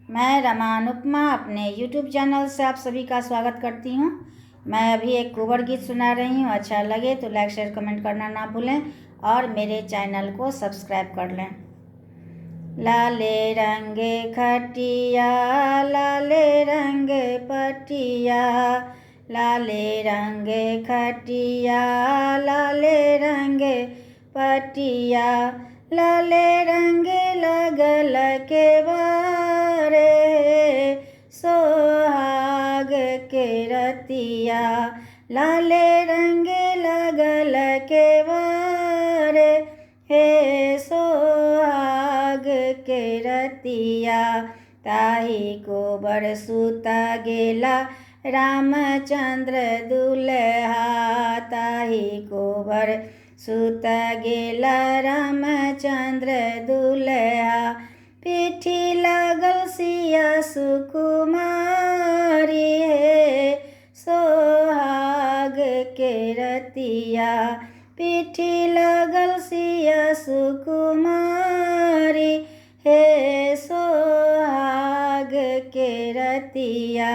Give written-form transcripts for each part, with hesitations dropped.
मैं रमा अनुपमा अपने YouTube channel से आप सभी का स्वागत करती हूँ। मैं अभी एक कुंवर गीत सुना रही हूँ। अच्छा लगे तो लाइक शेयर कमेंट करना ना भूलें और मेरे चैनल को सब्सक्राइब कर लें। लाले रंगे खटिया लाले रंगे पटिया, लाले रंगे खटिया लाले रंगे पटिया, लाले रंगे लगल के बारे सोहाग के रतिया, लाले रंगे लगल के बारे हे सोहाग के रतिया। ताही को बरसुता गेला रामचंद्र दुल्हा, ताही को बरसुता गेला रामचंद्र दुल्हा। पीठी लागल सिया सुकुमारी हे सोहाग के रतिया, पीठी लागल सिया सुकुमारी हे सोहाग के रतिया।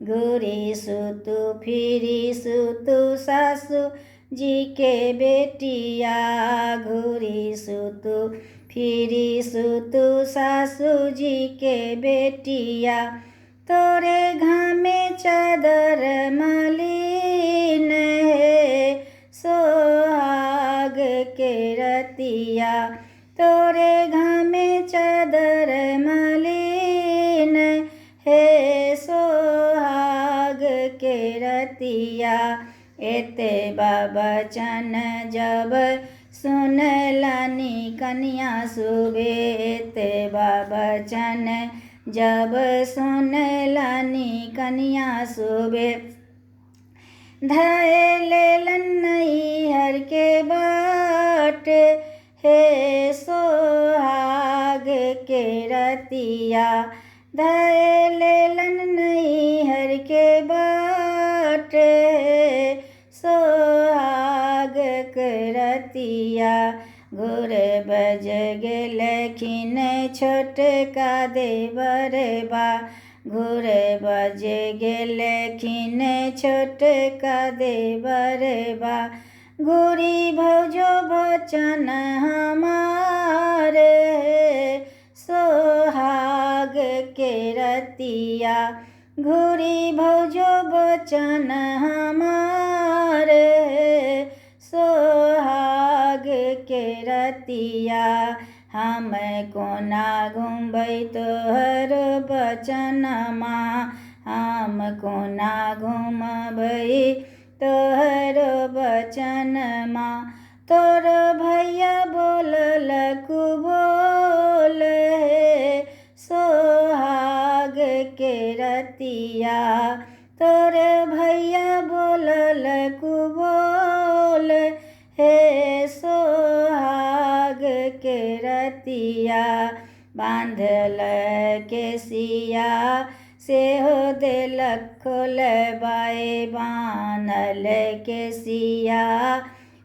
घूरी सुतु फिरी सुतु सासु जी के बेटिया, घूरी सुतु फिरी सुतु सासु जी के बेटिया। तोरे घामे चादर मलिन है सोहाग के रतिया, तोरे घामे चादर मलिन हे सोहाग के रतिया। एते बचन जब सुनलनी कन्या सुबे, एते बचन जब सुनलनी कन्या सुबे। धए लेलन नैहर के बाट हे सोहाग के रतिया, धए लेलन नैहर के बाट सोहाग के रतिया। घुर बज गेलखिन छोटका देवर बा, घुर बज गेलखिन छोटका देवर बा। घुरी भौजो बचन हमारे सोहाग के रतिया, घुरी भौजो बचन हमारे सोहाग के रतिया। हम कोना घुमबै तोहर बचनमा, हम कोना घुमबै तोहर बचनमा। तोर भैया बोलल कुबोल हे सोहाग के रतिया, तोर भैया बोलल कुबोल हे सोहाग के रतिया। बांधल केसिया सेहो देलक खोलबाए, बान्हल केसिया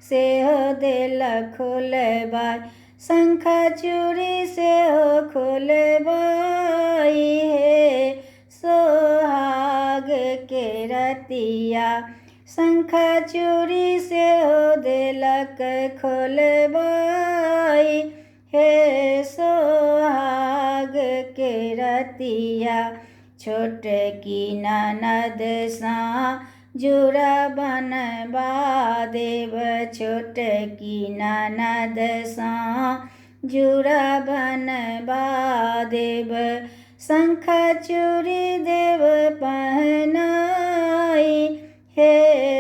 सेहो देलक खोलबाए। शंखा चूड़ी सेहो खोलबाई हे सोहाग के रतिया, शंखा चूड़ी सेहो देलक खोलबाई हे सोहाग के रतिया। छोटकी ननद सा जुड़ा बनबा देव, छोटकी ननद सा जुड़ा बनबा देव। शंखा चूड़ी देव पहनाई हे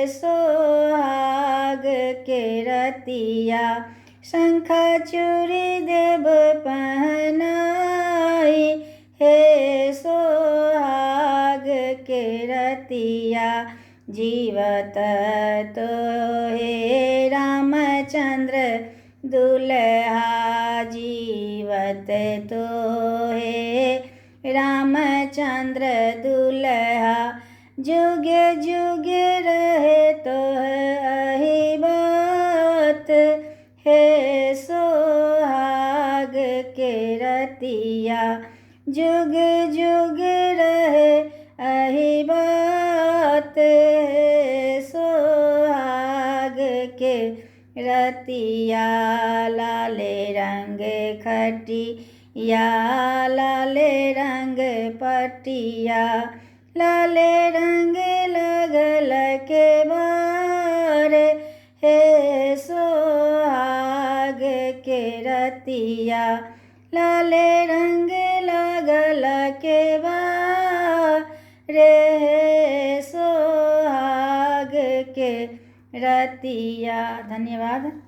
सोहाग के रतिया, शंखा चूड़ी देव पहनाई हे सोहाग के रतिया। जीवत तो हे रामचंद्र दुल्हा, जीवत तो हे रामचंद्र दुल्हा। जुगे जुगे रहे तो अहि बात हे सोहाग के रतिया, जुग जुग रहे अहि बात, सोहाग के रतिया लाले रंग खटिया, लाले रंग पटिया, लाले रंग लगल के बारे, हे सोहाग के रतिया लाले रंग लगल के बारे, हे सोहाग के रतिया। धन्यवाद।